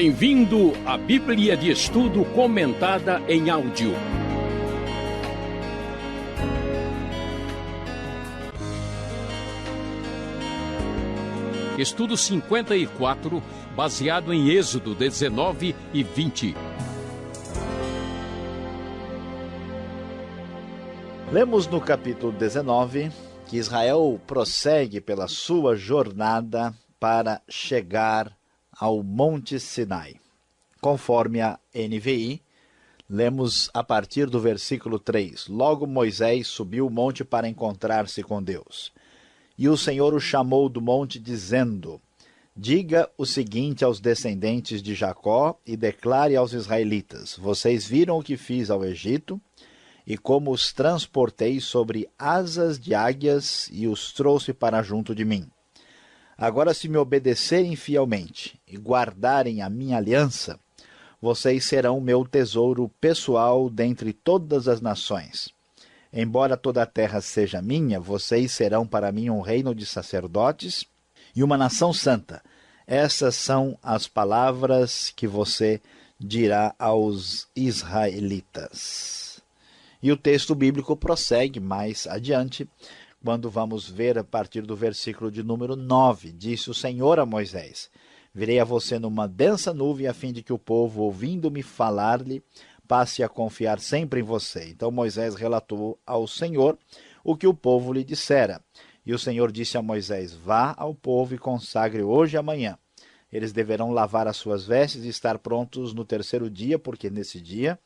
Bem-vindo à Bíblia de Estudo comentada em áudio. Estudo 54, baseado em Êxodo 19 e 20. Lemos no capítulo 19 que Israel prossegue pela sua jornada para chegar ao Monte Sinai. Conforme a NVI, lemos a partir do versículo 3. Logo Moisés subiu o monte para encontrar-se com Deus. E o Senhor o chamou do monte, dizendo: diga o seguinte aos descendentes de Jacó e declare aos israelitas: vocês viram o que fiz ao Egito e como os transportei sobre asas de águias e os trouxe para junto de mim. Agora, se me obedecerem fielmente e guardarem a minha aliança, vocês serão meu tesouro pessoal dentre todas as nações. Embora toda a terra seja minha, vocês serão para mim um reino de sacerdotes e uma nação santa. Essas são as palavras que você dirá aos israelitas. E o texto bíblico prossegue mais adiante, quando vamos ver a partir do versículo de número 9. Disse o Senhor a Moisés: virei a você numa densa nuvem, a fim de que o povo, ouvindo-me falar-lhe, passe a confiar sempre em você. Então Moisés relatou ao Senhor o que o povo lhe dissera. E o Senhor disse a Moisés: vá ao povo e consagre hoje e amanhã. Eles deverão lavar as suas vestes e estar prontos no terceiro dia, porque nesse dia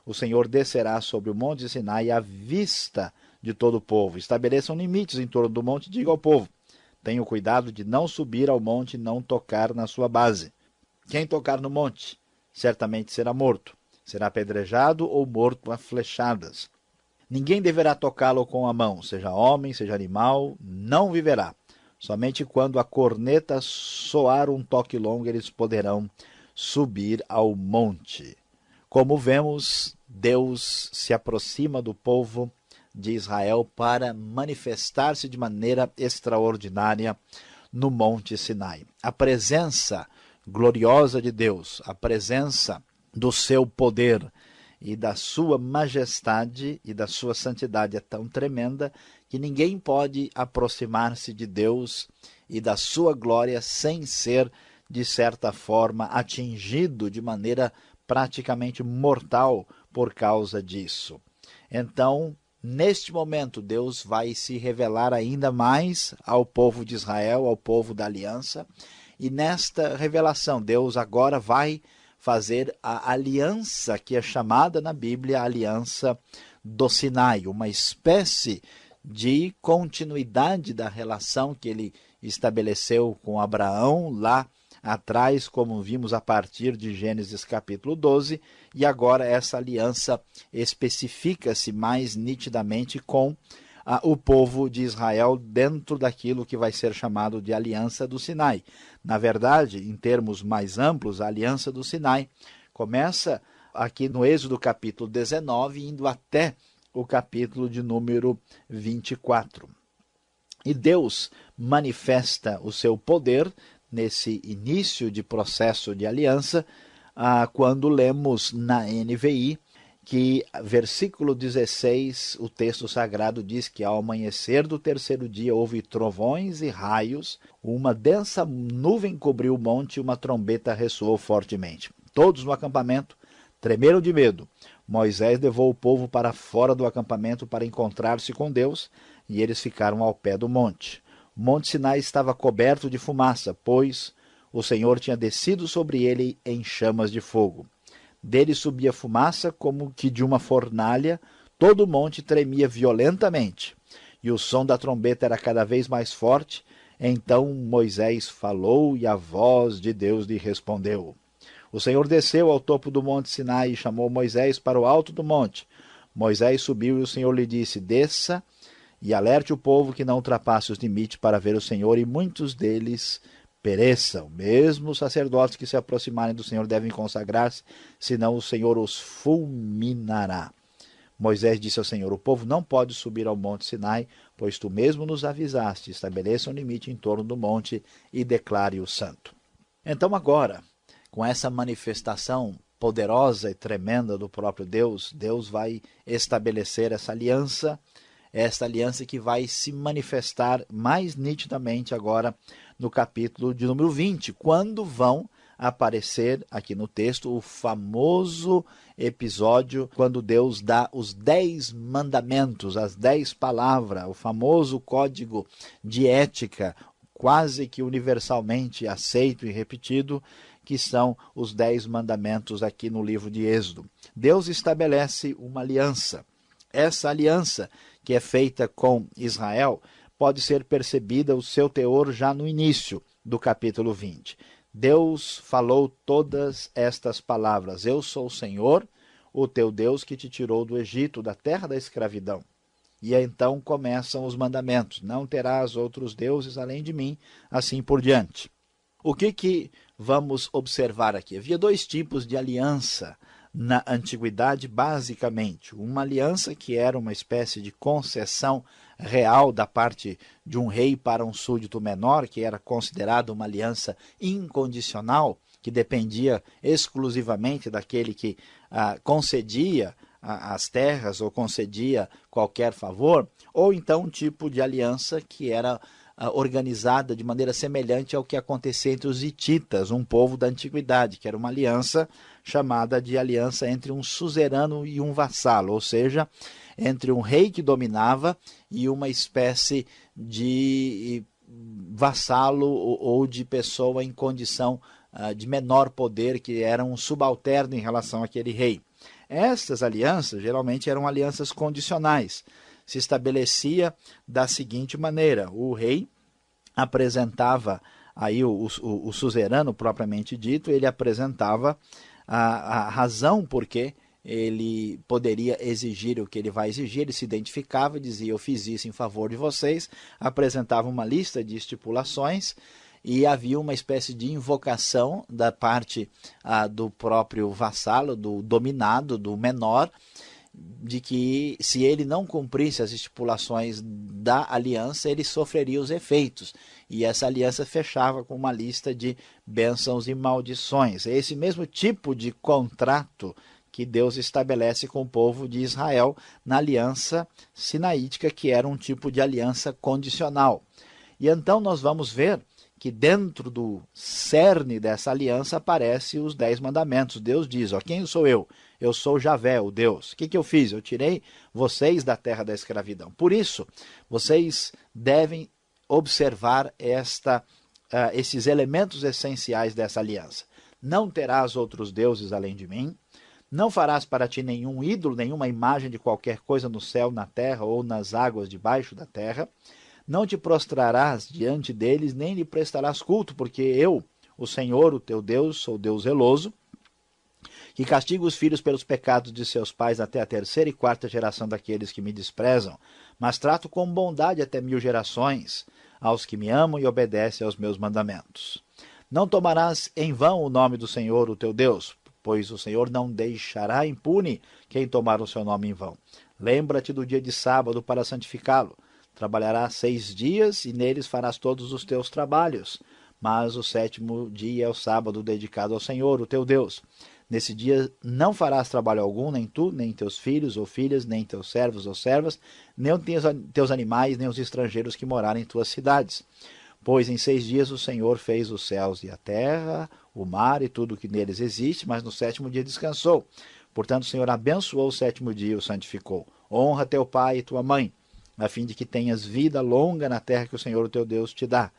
o Senhor descerá sobre o monte Sinai à vista de todo o povo. Estabeleçam limites em torno do monte e diga ao povo: tenham cuidado de não subir ao monte e não tocar na sua base. Quem tocar no monte certamente será morto. Será apedrejado ou morto a flechadas. Ninguém deverá tocá-lo com a mão, seja homem, seja animal, não viverá. Somente quando a corneta soar um toque longo, eles poderão subir ao monte. Como vemos, Deus se aproxima do povo de Israel para manifestar-se de maneira extraordinária no Monte Sinai. A presença gloriosa de Deus, a presença do seu poder e da sua majestade e da sua santidade é tão tremenda que ninguém pode aproximar-se de Deus e da sua glória sem ser, de certa forma, atingido de maneira praticamente mortal por causa disso. Então, neste momento, Deus vai se revelar ainda mais ao povo de Israel, ao povo da aliança, e nesta revelação, Deus agora vai fazer a aliança que é chamada na Bíblia a aliança do Sinai, uma espécie de continuidade da relação que ele estabeleceu com Abraão lá atrás, como vimos a partir de Gênesis capítulo 12, e agora essa aliança especifica-se mais nitidamente com o povo de Israel dentro daquilo que vai ser chamado de aliança do Sinai. Na verdade, em termos mais amplos, a aliança do Sinai começa aqui no Êxodo capítulo 19, indo até o capítulo de número 24. E Deus manifesta o seu poder nesse início de processo de aliança, quando lemos na NVI que, versículo 16, o texto sagrado diz que ao amanhecer do terceiro dia houve trovões e raios, uma densa nuvem cobriu o monte e uma trombeta ressoou fortemente. Todos no acampamento tremeram de medo. Moisés levou o povo para fora do acampamento para encontrar-se com Deus, e eles ficaram ao pé do monte. O Monte Sinai estava coberto de fumaça, pois o Senhor tinha descido sobre ele em chamas de fogo. Dele subia fumaça como que de uma fornalha, todo o monte tremia violentamente, e o som da trombeta era cada vez mais forte. Então Moisés falou e a voz de Deus lhe respondeu. O Senhor desceu ao topo do monte Sinai e chamou Moisés para o alto do monte. Moisés subiu e o Senhor lhe disse: desça e alerte o povo que não ultrapasse os limites para ver o Senhor, e muitos deles pereçam. Mesmo os sacerdotes que se aproximarem do Senhor devem consagrar-se, senão o Senhor os fulminará. Moisés disse ao Senhor: o povo não pode subir ao monte Sinai, pois tu mesmo nos avisaste. Estabeleça um limite em torno do monte e declare-o santo. Então agora com essa manifestação poderosa e tremenda do próprio Deus, Deus vai estabelecer essa aliança que vai se manifestar mais nitidamente agora no capítulo de número 20, quando vão aparecer aqui no texto o famoso episódio quando Deus dá os 10 mandamentos, as 10 palavras, o famoso código de ética, quase que universalmente aceito e repetido, que são os 10 mandamentos aqui no livro de Êxodo. Deus estabelece uma aliança. Essa aliança que é feita com Israel pode ser percebida o seu teor já no início do capítulo 20. Deus falou todas estas palavras: eu sou o Senhor, o teu Deus, que te tirou do Egito, da terra da escravidão. E então começam os mandamentos: não terás outros deuses além de mim, assim por diante. O que vamos observar aqui? Havia 2 tipos de aliança na antiguidade, basicamente. Uma aliança que era uma espécie de concessão real da parte de um rei para um súdito menor, que era considerada uma aliança incondicional, que dependia exclusivamente daquele que concedia as terras ou concedia qualquer favor, ou então um tipo de aliança que era organizada de maneira semelhante ao que acontecia entre os hititas, um povo da antiguidade, que era uma aliança chamada de aliança entre um suzerano e um vassalo, ou seja, entre um rei que dominava e uma espécie de vassalo ou de pessoa em condição de menor poder, que era um subalterno em relação àquele rei. Essas alianças geralmente eram alianças condicionais. Se estabelecia da seguinte maneira: o rei apresentava, aí o suzerano propriamente dito, ele apresentava a razão por que ele poderia exigir o que ele vai exigir. Ele se identificava, dizia: eu fiz isso em favor de vocês, apresentava uma lista de estipulações, e havia uma espécie de invocação da parte do próprio vassalo, do dominado, do menor, de que se ele não cumprisse as estipulações da aliança, ele sofreria os efeitos. E essa aliança fechava com uma lista de bênçãos e maldições. É esse mesmo tipo de contrato que Deus estabelece com o povo de Israel na aliança sinaítica, que era um tipo de aliança condicional. E então nós vamos ver que dentro do cerne dessa aliança aparecem os 10 mandamentos. Deus diz: quem sou eu? Eu sou Javé, o Deus. O que eu fiz? Eu tirei vocês da terra da escravidão. Por isso, vocês devem observar esses elementos essenciais dessa aliança. Não terás outros deuses além de mim. Não farás para ti nenhum ídolo, nenhuma imagem de qualquer coisa no céu, na terra ou nas águas debaixo da terra. Não te prostrarás diante deles, nem lhe prestarás culto, porque eu, o Senhor, o teu Deus, sou Deus zeloso, que castigo os filhos pelos pecados de seus pais até a 3ª e 4ª geração daqueles que me desprezam, mas trato com bondade até 1000 gerações aos que me amam e obedecem aos meus mandamentos. Não tomarás em vão o nome do Senhor, o teu Deus, pois o Senhor não deixará impune quem tomar o seu nome em vão. Lembra-te do dia de sábado para santificá-lo. Trabalharás 6 dias e neles farás todos os teus trabalhos, mas o 7º dia é o sábado dedicado ao Senhor, o teu Deus. Nesse dia não farás trabalho algum, nem tu, nem teus filhos ou filhas, nem teus servos ou servas, nem teus animais, nem os estrangeiros que morarem em tuas cidades. Pois em 6 dias o Senhor fez os céus e a terra, o mar e tudo o que neles existe, mas no 7º dia descansou. Portanto, o Senhor abençoou o 7º dia e o santificou. Honra teu pai e tua mãe, a fim de que tenhas vida longa na terra que o Senhor, o teu Deus, te dá.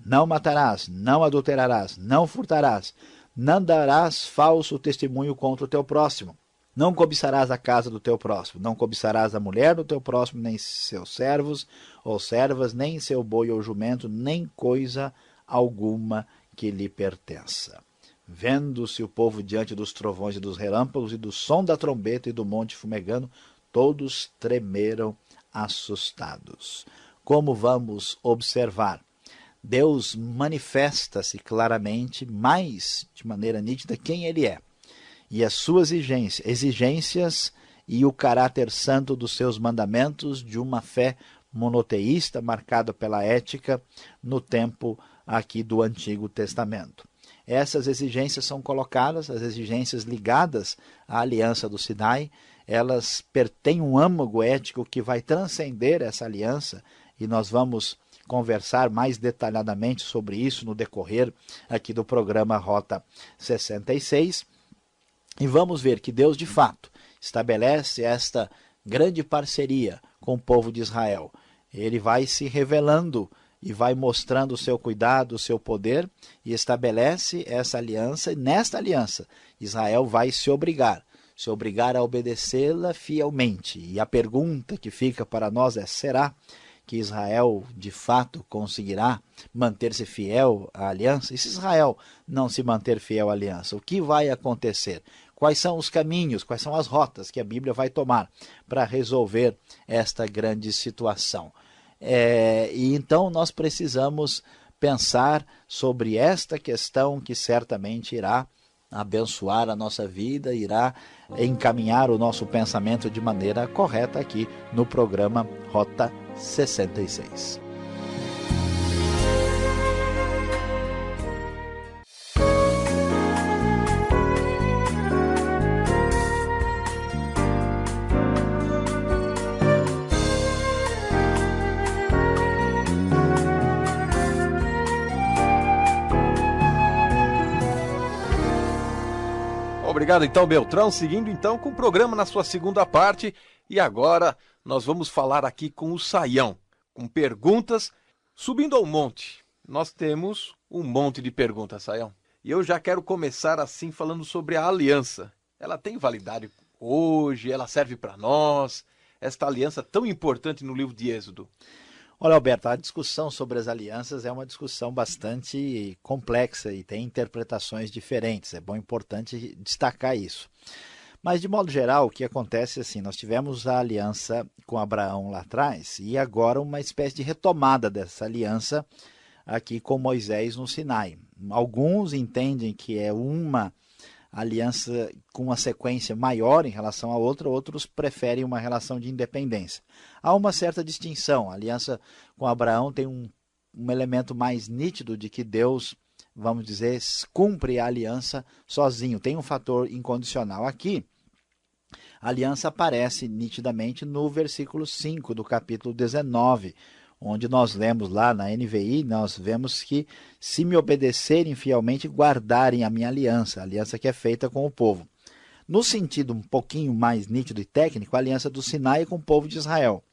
Não matarás, não adulterarás, não furtarás, não darás falso testemunho contra o teu próximo. Não cobiçarás a casa do teu próximo, não cobiçarás a mulher do teu próximo, nem seus servos ou servas, nem seu boi ou jumento, nem coisa alguma que lhe pertença. Vendo-se o povo diante dos trovões e dos relâmpagos e do som da trombeta e do monte fumegando, todos tremeram assustados. Como vamos observar? Deus manifesta-se claramente, mais de maneira nítida, quem ele é. E as suas exigências e o caráter santo dos seus mandamentos, de uma fé monoteísta marcada pela ética no tempo aqui do Antigo Testamento. essas exigências são colocadas, as exigências ligadas à aliança do Sinai, elas têm um âmago ético que vai transcender essa aliança, e nós vamos conversar mais detalhadamente sobre isso no decorrer aqui do programa Rota 66. E vamos ver que Deus, de fato, estabelece esta grande parceria com o povo de Israel. Ele vai se revelando e vai mostrando o seu cuidado, o seu poder, e estabelece essa aliança, e nesta aliança Israel vai se obrigar a obedecê-la fielmente. E a pergunta que fica para nós é: será que Israel de fato conseguirá manter-se fiel à aliança? E se Israel não se manter fiel à aliança, o que vai acontecer? Quais são os caminhos, quais são as rotas que a Bíblia vai tomar para resolver esta grande situação? E então nós precisamos pensar sobre esta questão, que certamente irá abençoar a nossa vida, irá encaminhar o nosso pensamento de maneira correta aqui no programa Rota 66. Obrigado então, Beltrão, seguindo então com o programa na sua segunda parte, e agora nós vamos falar aqui com o Saião, com perguntas. Subindo ao monte, nós temos um monte de perguntas, Saião, e eu já quero começar assim falando sobre a aliança. Ela tem validade hoje? Ela serve para nós? Esta aliança tão importante no livro de Êxodo. Olha, Alberto, a discussão sobre as alianças é uma discussão bastante complexa e tem interpretações diferentes. É importante destacar isso. Mas, de modo geral, o que acontece é assim: nós tivemos a aliança com Abraão lá atrás e agora uma espécie de retomada dessa aliança aqui com Moisés no Sinai. Alguns entendem que é uma aliança com uma sequência maior em relação a outra, outros preferem uma relação de independência. Há uma certa distinção. A aliança com Abraão tem um elemento mais nítido de que Deus, vamos dizer, cumpre a aliança sozinho, tem um fator incondicional. Aqui, a aliança aparece nitidamente no versículo 5 do capítulo 19, onde nós lemos lá na NVI, nós vemos que se me obedecerem fielmente, guardarem a minha aliança, a aliança que é feita com o povo. No sentido um pouquinho mais nítido e técnico, a aliança do Sinai é com o povo de Israel.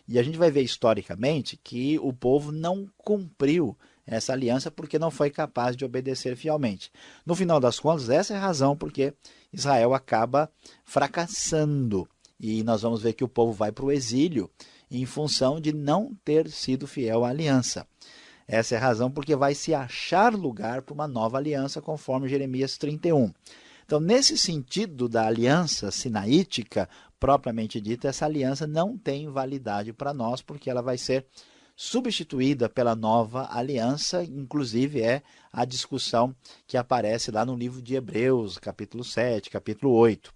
E a gente vai ver historicamente que o povo não cumpriu essa aliança porque não foi capaz de obedecer fielmente. No final das contas, essa é a razão porque Israel acaba fracassando. E nós vamos ver que o povo vai para o exílio em função de não ter sido fiel à aliança. Essa é a razão porque vai se achar lugar para uma nova aliança, conforme Jeremias 31. Então, nesse sentido da aliança sinaítica, propriamente dita, essa aliança não tem validade para nós, porque ela vai ser substituída pela nova aliança, inclusive é a discussão que aparece lá no livro de Hebreus, capítulo 7, capítulo 8.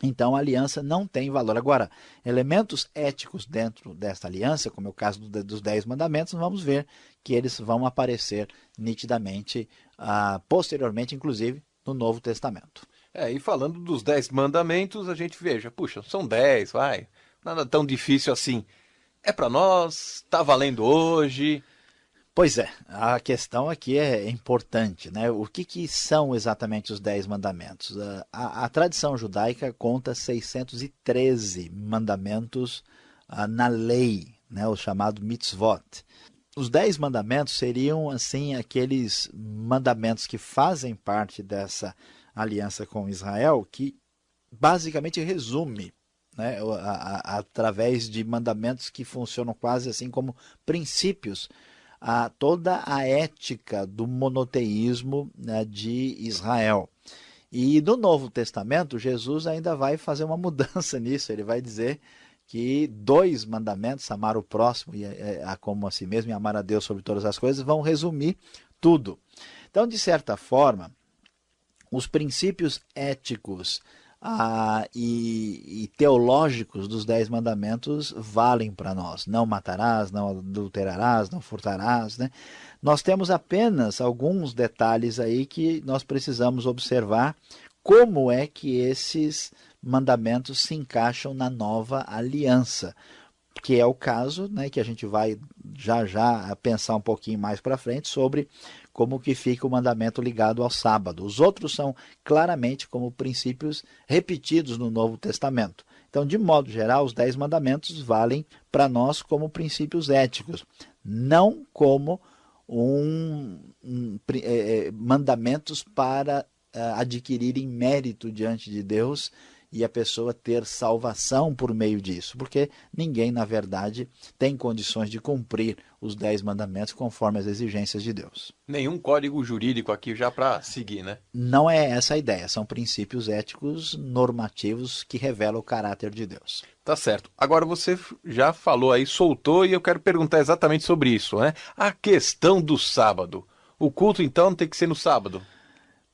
Então, a aliança não tem valor. Agora, elementos éticos dentro desta aliança, como é o caso dos 10 mandamentos, vamos ver que eles vão aparecer nitidamente, posteriormente, inclusive, no Novo Testamento. E falando dos 10 mandamentos, a gente veja, puxa, são 10, vai, nada tão difícil assim. É para nós, está valendo hoje. Pois é, a questão aqui é importante, né? O que são exatamente os 10 mandamentos? A tradição judaica conta 613 mandamentos na lei, né? O chamado mitzvot. Os 10 mandamentos seriam, assim, aqueles mandamentos que fazem parte dessa aliança com Israel, que basicamente resume, né, através de mandamentos que funcionam quase assim como princípios, toda a ética do monoteísmo, né, de Israel. E no Novo Testamento, Jesus ainda vai fazer uma mudança nisso. Ele vai dizer que 2 mandamentos, amar o próximo e como a si mesmo e amar a Deus sobre todas as coisas, vão resumir tudo. Então, de certa forma, os princípios éticos e teológicos dos 10 mandamentos valem para nós. Não matarás, não adulterarás, não furtarás, né? Nós temos apenas alguns detalhes aí que nós precisamos observar como é que esses mandamentos se encaixam na nova aliança, que é o caso, né, que a gente vai já pensar um pouquinho mais para frente sobre como que fica o mandamento ligado ao sábado. Os outros são claramente como princípios repetidos no Novo Testamento. Então, de modo geral, os 10 mandamentos valem para nós como princípios éticos, não como mandamentos para adquirirem mérito diante de Deus e a pessoa ter salvação por meio disso, porque ninguém, na verdade, tem condições de cumprir os 10 mandamentos conforme as exigências de Deus. Nenhum código jurídico aqui já para seguir, né? Não é essa a ideia, são princípios éticos normativos que revelam o caráter de Deus. Tá certo. Agora você já falou aí, soltou, e eu quero perguntar exatamente sobre isso, né? A questão do sábado. O culto, então, tem que ser no sábado?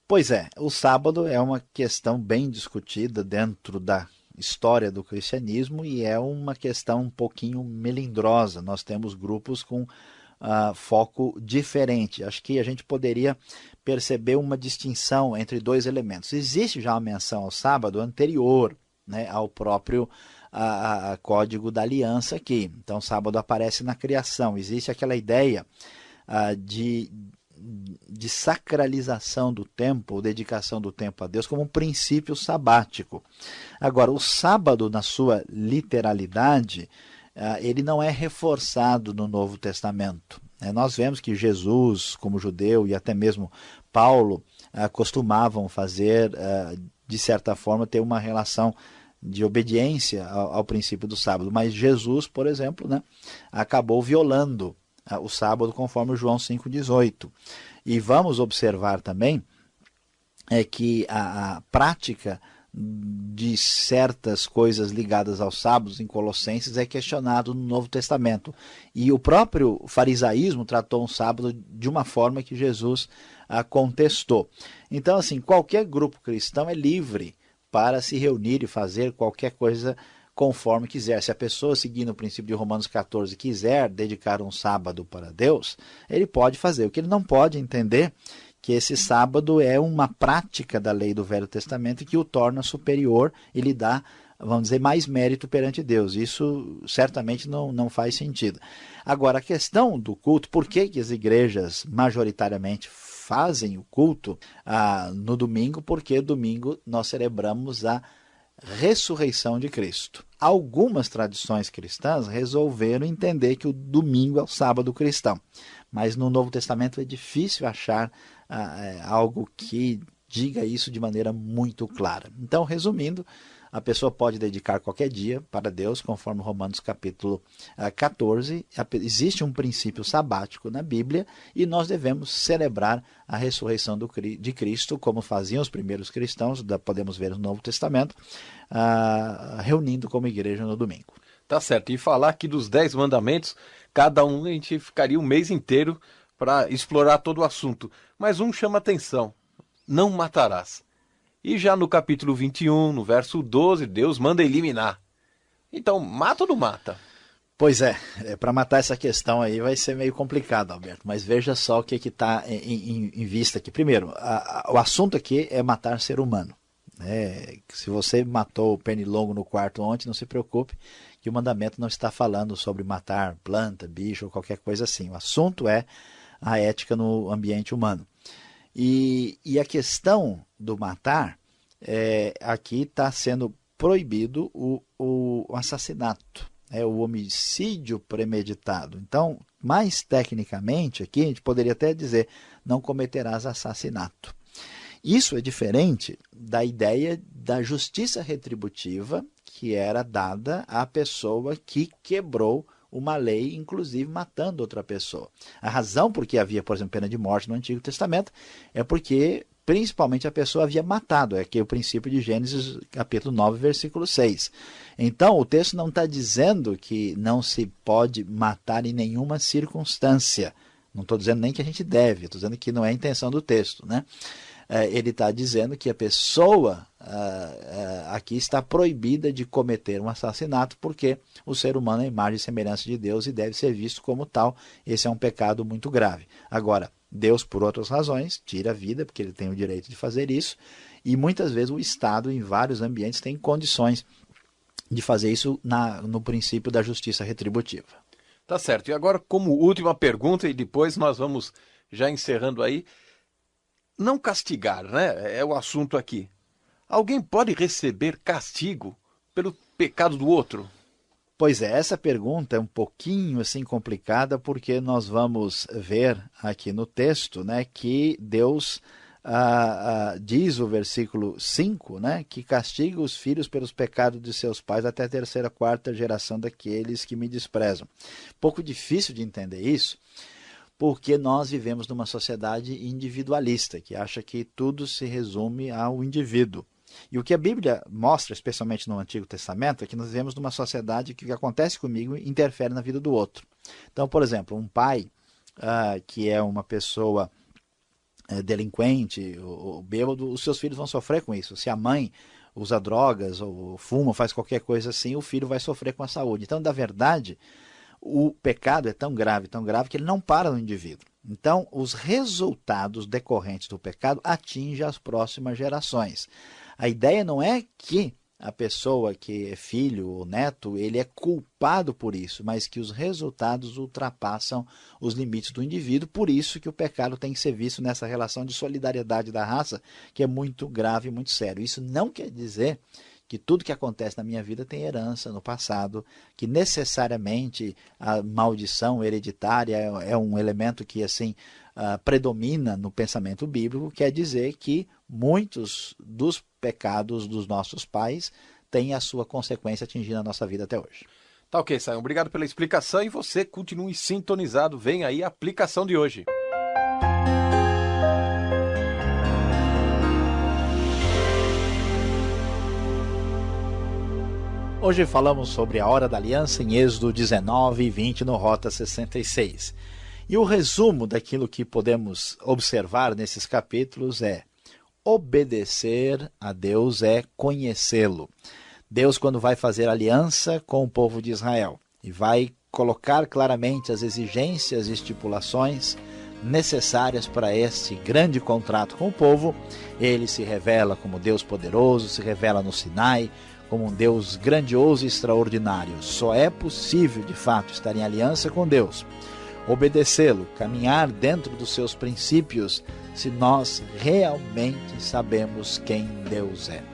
Pois é, o sábado é uma questão bem discutida dentro da história do cristianismo e é uma questão um pouquinho melindrosa. Nós temos grupos com foco diferente. Acho que a gente poderia perceber uma distinção entre 2 elementos. Existe já uma menção ao sábado anterior, né, ao próprio Código da Aliança aqui. Então, sábado aparece na criação. Existe aquela ideia de sacralização do tempo, ou dedicação do tempo a Deus como um princípio sabático. Agora, o sábado, na sua literalidade, ele não é reforçado no Novo Testamento. Nós vemos que Jesus, como judeu, e até mesmo Paulo, costumavam fazer, de certa forma, ter uma relação de obediência ao princípio do sábado. Mas Jesus, por exemplo, né, acabou violando o sábado, conforme João 5,18. E vamos observar também que a prática de certas coisas ligadas aos sábados em Colossenses é questionado no Novo Testamento. E o próprio farisaísmo tratou um sábado de uma forma que Jesus contestou. Então, assim, qualquer grupo cristão é livre para se reunir e fazer qualquer coisa conforme quiser. Se a pessoa, seguindo o princípio de Romanos 14, quiser dedicar um sábado para Deus, ele pode fazer. O que ele não pode entender que esse sábado é uma prática da lei do Velho Testamento e que o torna superior e lhe dá, vamos dizer, mais mérito perante Deus. Isso certamente não faz sentido. Agora, a questão do culto, por que as igrejas majoritariamente fazem o culto no domingo? Porque domingo nós celebramos a ressurreição de Cristo. Algumas tradições cristãs resolveram entender que o domingo é o sábado cristão, mas no Novo Testamento é difícil achar algo que diga isso de maneira muito clara. Então, resumindo, a pessoa pode dedicar qualquer dia para Deus, conforme Romanos capítulo 14. Existe um princípio sabático na Bíblia e nós devemos celebrar a ressurreição de Cristo, como faziam os primeiros cristãos, podemos ver no Novo Testamento, reunindo como igreja no domingo. Tá certo. E falar aqui dos 10 mandamentos, cada um a gente ficaria um mês inteiro para explorar todo o assunto. Mas um chama atenção: não matarás. E já no capítulo 21, no verso 12, Deus manda eliminar. Então, mata ou não mata? Pois é, para matar essa questão aí vai ser meio complicado, Alberto, mas veja só o que está em vista aqui. Primeiro, o assunto aqui é matar ser humano. Se você matou o pernilongo no quarto ontem, não se preocupe, que o mandamento não está falando sobre matar planta, bicho ou qualquer coisa assim. O assunto é a ética no ambiente humano. E a questão do matar, aqui está sendo proibido o assassinato, o homicídio premeditado. Então, mais tecnicamente, aqui a gente poderia até dizer: não cometerás assassinato. Isso é diferente da ideia da justiça retributiva que era dada à pessoa que quebrou uma lei, inclusive matando outra pessoa. A razão por que havia, por exemplo, pena de morte no Antigo Testamento é porque, principalmente, a pessoa havia matado. É aqui o princípio de Gênesis, capítulo 9, versículo 6. Então, o texto não está dizendo que não se pode matar em nenhuma circunstância. Não estou dizendo nem que a gente deve, estou dizendo que não é a intenção do texto, né? Ele está dizendo que a pessoa aqui está proibida de cometer um assassinato, porque o ser humano é a imagem e semelhança de Deus e deve ser visto como tal. Esse é um pecado muito grave. Agora, Deus, por outras razões, tira a vida, porque ele tem o direito de fazer isso, e muitas vezes o Estado, em vários ambientes, tem condições de fazer isso no princípio da justiça retributiva. Tá certo. E agora, como última pergunta, e depois nós vamos já encerrando aí, não castigar, né? É o assunto aqui. Alguém pode receber castigo pelo pecado do outro? Pois é, essa pergunta é um pouquinho assim complicada, porque nós vamos ver aqui no texto, né, que Deus diz o versículo 5, né, que castiga os filhos pelos pecados de seus pais até a terceira, quarta geração daqueles que me desprezam. Pouco difícil de entender isso, porque nós vivemos numa sociedade individualista, que acha que tudo se resume ao indivíduo. E o que a Bíblia mostra, especialmente no Antigo Testamento, é que nós vivemos numa sociedade que o que acontece comigo interfere na vida do outro. Então, por exemplo, um pai que é uma pessoa delinquente ou bêbado, os seus filhos vão sofrer com isso. Se a mãe usa drogas ou fuma, faz qualquer coisa assim, o filho vai sofrer com a saúde. Então, na verdade, o pecado é tão grave que ele não para no indivíduo. Então, os resultados decorrentes do pecado atingem as próximas gerações. A ideia não é que a pessoa que é filho ou neto, ele é culpado por isso, mas que os resultados ultrapassam os limites do indivíduo. Por isso que o pecado tem que ser visto nessa relação de solidariedade da raça, que é muito grave e muito sério. Isso não quer dizer que tudo que acontece na minha vida tem herança no passado, que necessariamente a maldição hereditária é um elemento que assim predomina no pensamento bíblico. Quer dizer que muitos dos pecados dos nossos pais têm a sua consequência atingindo a nossa vida até hoje. Tá ok, Sayão. Obrigado pela explicação e você continue sintonizado. Vem aí a aplicação de hoje. Hoje falamos sobre a hora da aliança em Êxodo 19 e 20 no Rota 66. E o resumo daquilo que podemos observar nesses capítulos é: obedecer a Deus é conhecê-lo. Deus, quando vai fazer aliança com o povo de Israel e vai colocar claramente as exigências e estipulações necessárias para este grande contrato com o povo, ele se revela como Deus poderoso, se revela no Sinai como um Deus grandioso e extraordinário. Só é possível, de fato, estar em aliança com Deus, obedecê-lo, caminhar dentro dos seus princípios, se nós realmente sabemos quem Deus é.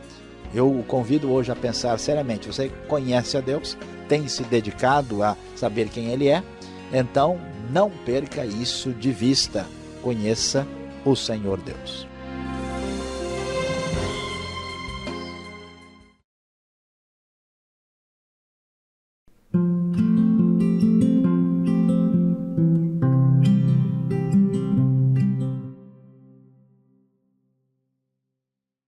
Eu o convido hoje a pensar seriamente: você conhece a Deus? Tem se dedicado a saber quem Ele é? Então, não perca isso de vista. Conheça o Senhor Deus.